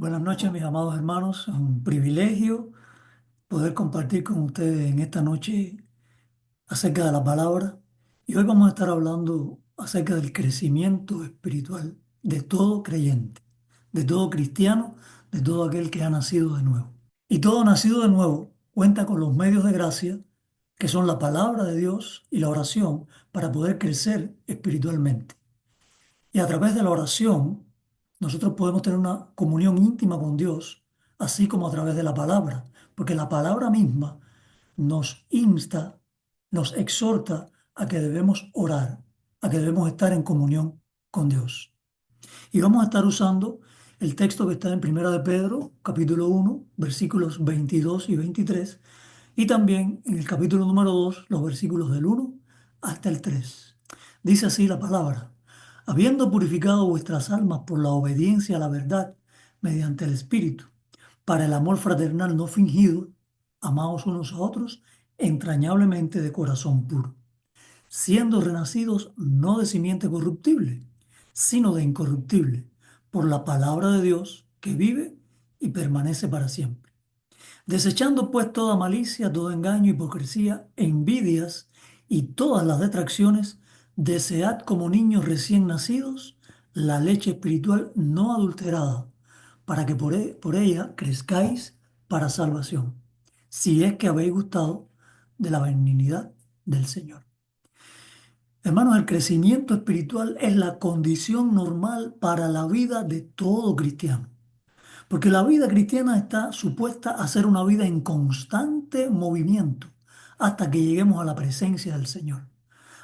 Buenas noches, mis amados hermanos. Es un privilegio poder compartir con ustedes en esta noche acerca de la palabra. Y hoy vamos a estar hablando acerca del crecimiento espiritual de todo creyente, de todo cristiano, de todo aquel que ha nacido de nuevo. Y todo nacido de nuevo cuenta con los medios de gracia, que son la palabra de Dios y la oración, para poder crecer espiritualmente. Y a través de la oración, nosotros podemos tener una comunión íntima con Dios, así como a través de la palabra, porque la palabra misma nos insta, nos exhorta a que debemos orar, a que debemos estar en comunión con Dios. Y vamos a estar usando el texto que está en Primera de Pedro, capítulo 1, versículos 22 y 23, y también en el capítulo número 2, los versículos del 1 hasta el 3. Dice así la palabra: habiendo purificado vuestras almas por la obediencia a la verdad mediante el Espíritu, para el amor fraternal no fingido, amaos unos a otros entrañablemente de corazón puro, siendo renacidos no de simiente corruptible, sino de incorruptible, por la palabra de Dios que vive y permanece para siempre. Desechando pues toda malicia, todo engaño, hipocresía, envidias y todas las detracciones, desead como niños recién nacidos la leche espiritual no adulterada, para que por ella crezcáis para salvación, si es que habéis gustado de la benignidad del Señor. Hermanos, el crecimiento espiritual es la condición normal para la vida de todo cristiano. Porque la vida cristiana está supuesta a ser una vida en constante movimiento hasta que lleguemos a la presencia del Señor.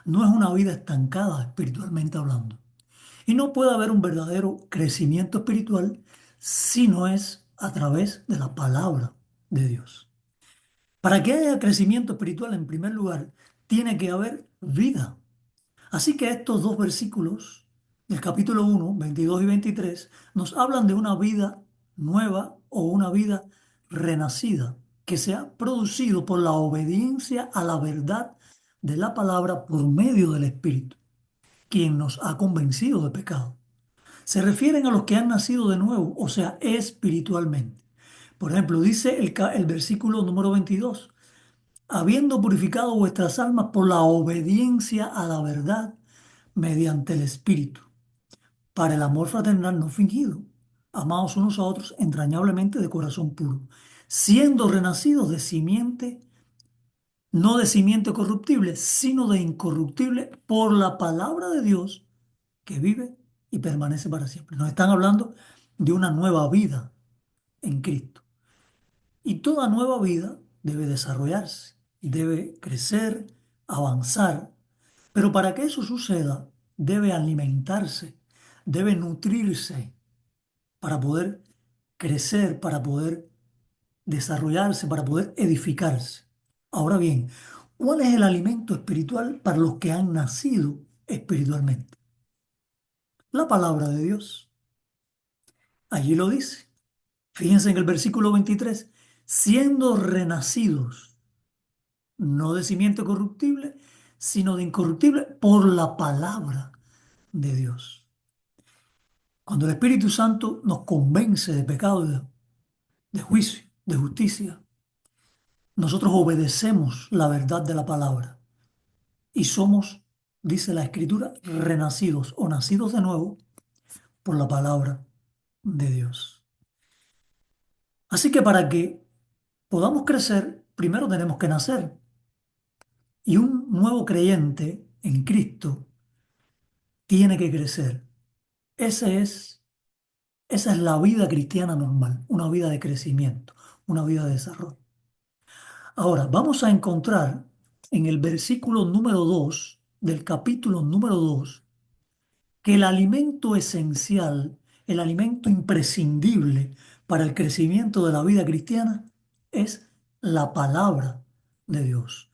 No es una vida estancada espiritualmente hablando. Y no puede haber un verdadero crecimiento espiritual si no es a través de la palabra de Dios. Para que haya crecimiento espiritual, en primer lugar, tiene que haber vida. Así que estos dos versículos del capítulo 1, 22 y 23, nos hablan de una vida nueva o una vida renacida que se ha producido por la obediencia a la verdad de la palabra por medio del Espíritu, quien nos ha convencido de pecado. Se refieren a los que han nacido de nuevo, o sea, espiritualmente. Por ejemplo, dice el versículo número 22: habiendo purificado vuestras almas por la obediencia a la verdad mediante el Espíritu, para el amor fraternal no fingido, amados unos a otros entrañablemente de corazón puro, siendo renacidos de simiente, no de simiente corruptible, sino de incorruptible, por la palabra de Dios que vive y permanece para siempre. Nos están hablando de una nueva vida en Cristo. Y toda nueva vida debe desarrollarse, debe crecer, avanzar. Pero para que eso suceda, debe alimentarse, debe nutrirse para poder crecer, para poder desarrollarse, para poder edificarse. Ahora bien, ¿cuál es el alimento espiritual para los que han nacido espiritualmente? La palabra de Dios. Allí lo dice. Fíjense en el versículo 23: siendo renacidos, no de simiente corruptible, sino de incorruptible, por la palabra de Dios. Cuando el Espíritu Santo nos convence de pecado, de juicio, de justicia, nosotros obedecemos la verdad de la palabra y somos, dice la Escritura, renacidos o nacidos de nuevo por la palabra de Dios. Así que para que podamos crecer, primero tenemos que nacer. Y un nuevo creyente en Cristo tiene que crecer. Ese es, esa es la vida cristiana normal, una vida de crecimiento, una vida de desarrollo. Ahora, vamos a encontrar en el versículo número 2 del capítulo número 2 que el alimento esencial, el alimento imprescindible para el crecimiento de la vida cristiana es la palabra de Dios.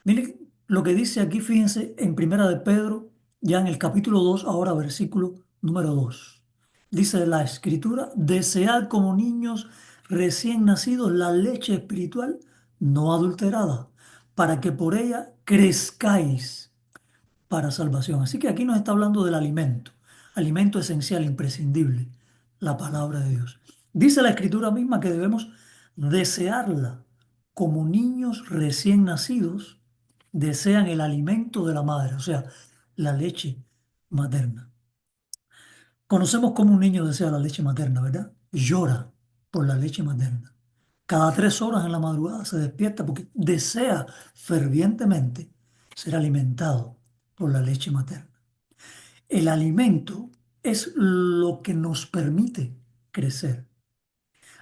Miren lo que dice aquí, fíjense, en Primera de Pedro, ya en el capítulo 2 ahora versículo número 2. Dice la Escritura: desead como niños recién nacidos la leche espiritual no adulterada, para que por ella crezcáis para salvación. Así que aquí nos está hablando del alimento, alimento esencial, imprescindible, la palabra de Dios. Dice la Escritura misma que debemos desearla como niños recién nacidos desean el alimento de la madre, o sea, la leche materna. Conocemos cómo un niño desea la leche materna, ¿verdad? Llora por la leche materna. Cada 3 horas en la madrugada se despierta porque desea fervientemente ser alimentado por la leche materna. El alimento es lo que nos permite crecer.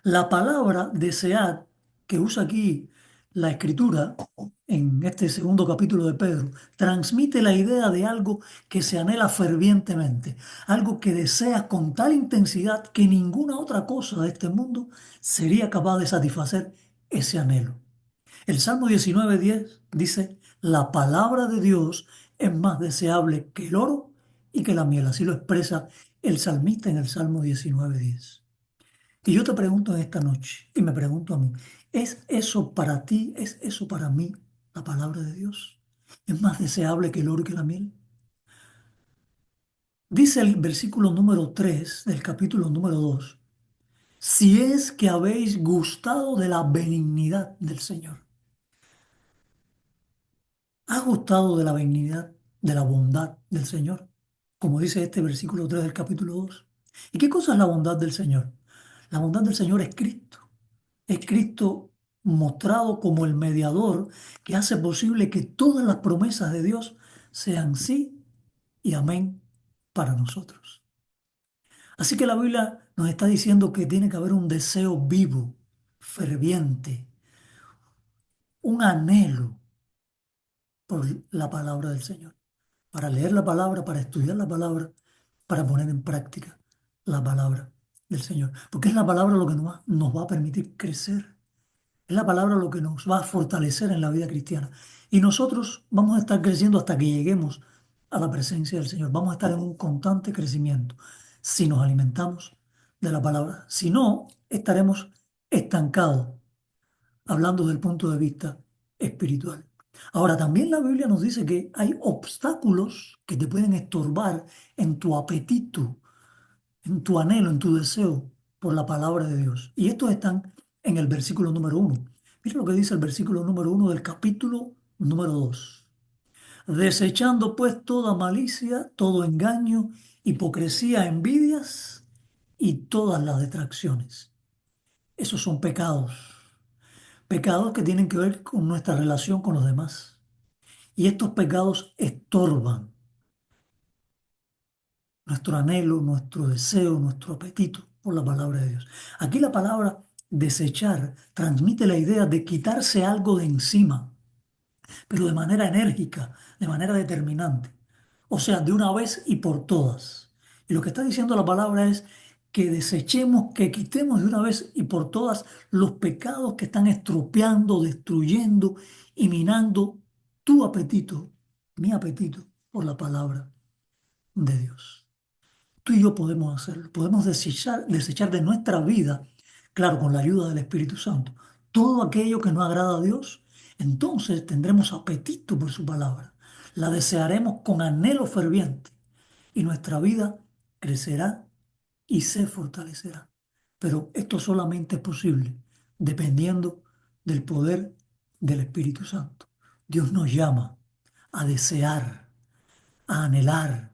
La palabra desear que usa aquí la escritura en este segundo capítulo de Pedro transmite la idea de algo que se anhela fervientemente, algo que deseas con tal intensidad que ninguna otra cosa de este mundo sería capaz de satisfacer ese anhelo. El Salmo 19:10 dice, la palabra de Dios es más deseable que el oro y que la miel. Así lo expresa el salmista en el Salmo 19:10. Y yo te pregunto en esta noche, y me pregunto a mí, ¿es eso para ti, es eso para mí la palabra de Dios? ¿Es más deseable que el oro y que la miel? Dice el versículo número 3 del capítulo número 2: si es que habéis gustado de la benignidad del Señor. ¿Has gustado de la benignidad, de la bondad del Señor? Como dice este versículo 3 del capítulo 2. ¿Y qué cosa es la bondad del Señor? La bondad del Señor es Cristo. Es Cristo mostrado como el mediador que hace posible que todas las promesas de Dios sean sí y amén para nosotros. Así que la Biblia nos está diciendo que tiene que haber un deseo vivo, ferviente, un anhelo por la palabra del Señor, para leer la palabra, para estudiar la palabra, para poner en práctica la palabra del Señor. Porque es la palabra lo que nos va a permitir crecer. Es la palabra lo que nos va a fortalecer en la vida cristiana. Y nosotros vamos a estar creciendo hasta que lleguemos a la presencia del Señor. Vamos a estar en un constante crecimiento si nos alimentamos de la palabra. Si no, estaremos estancados, hablando desde el punto de vista espiritual. Ahora, también la Biblia nos dice que hay obstáculos que te pueden estorbar en tu apetito, en tu anhelo, en tu deseo por la palabra de Dios. Y estos están en el versículo número 1. Mira lo que dice el versículo número 1 del capítulo número 2. Desechando pues toda malicia, todo engaño, hipocresía, envidias y todas las detracciones. Esos son pecados. Pecados que tienen que ver con nuestra relación con los demás. Y estos pecados estorban nuestro anhelo, nuestro deseo, nuestro apetito por la palabra de Dios. Aquí la palabra desechar transmite la idea de quitarse algo de encima, pero de manera enérgica, de manera determinante. O sea, de una vez y por todas. Y lo que está diciendo la palabra es que desechemos, que quitemos de una vez y por todas los pecados que están estropeando, destruyendo y minando tu apetito, mi apetito por la palabra de Dios. Tú y yo podemos hacerlo. Podemos desechar de nuestra vida, claro, con la ayuda del Espíritu Santo, todo aquello que no agrada a Dios. Entonces tendremos apetito por su palabra. La desearemos con anhelo ferviente y nuestra vida crecerá y se fortalecerá. Pero esto solamente es posible dependiendo del poder del Espíritu Santo. Dios nos llama a desear, a anhelar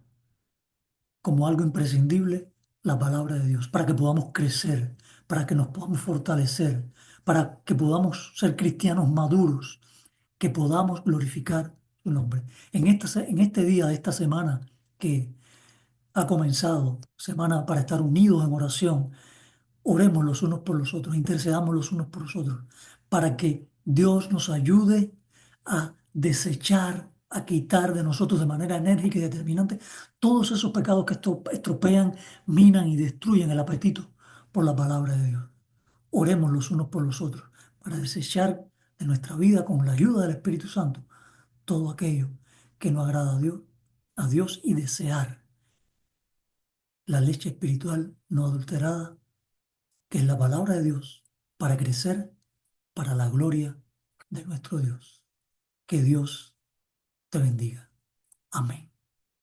como algo imprescindible la palabra de Dios, para que podamos crecer, para que nos podamos fortalecer, para que podamos ser cristianos maduros, que podamos glorificar su nombre. En este día de esta semana que ha comenzado, semana para estar unidos en oración, oremos los unos por los otros, intercedamos los unos por los otros, para que Dios nos ayude a desechar, a quitar de nosotros de manera enérgica y determinante todos esos pecados que estropean, minan y destruyen el apetito por la palabra de Dios. Oremos los unos por los otros para desechar de nuestra vida con la ayuda del Espíritu Santo todo aquello que no agrada a Dios y desear la leche espiritual no adulterada que es la palabra de Dios, para crecer para la gloria de nuestro Dios. Que Dios te bendiga. Amén.